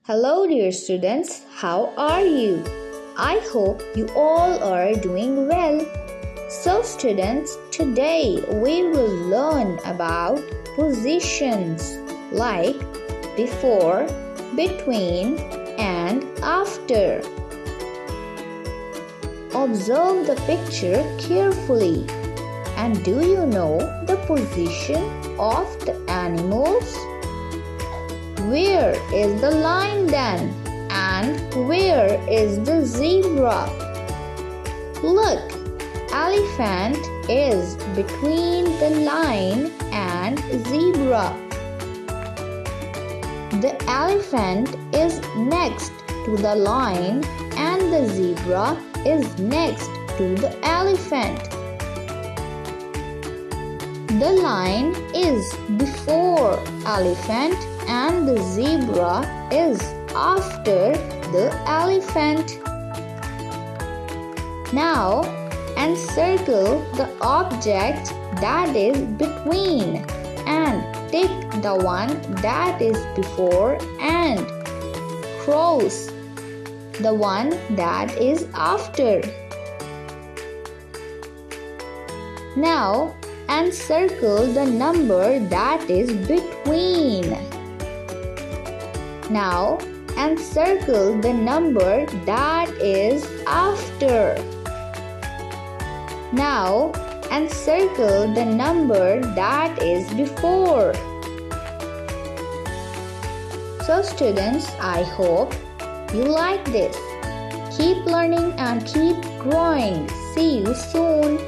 Hello dear students, how are you? I hope you all are doing well. So students, today we will learn about positions like before, between and after. Observe the picture carefully. And do you know the position of the animals? Where is the lion then? And where is the zebra? Look, elephant is between the lion and zebra. The elephant is next to the lion and the zebra is next to the elephant. The lion is before elephant and the zebra is after the elephant. Now encircle the object that is between and tick the one that is before and cross the one that is after. Now encircle the number that is between. Now encircle the number that is after. Now encircle the number that is before. So students, I hope you like this. Keep learning and keep growing. See you soon.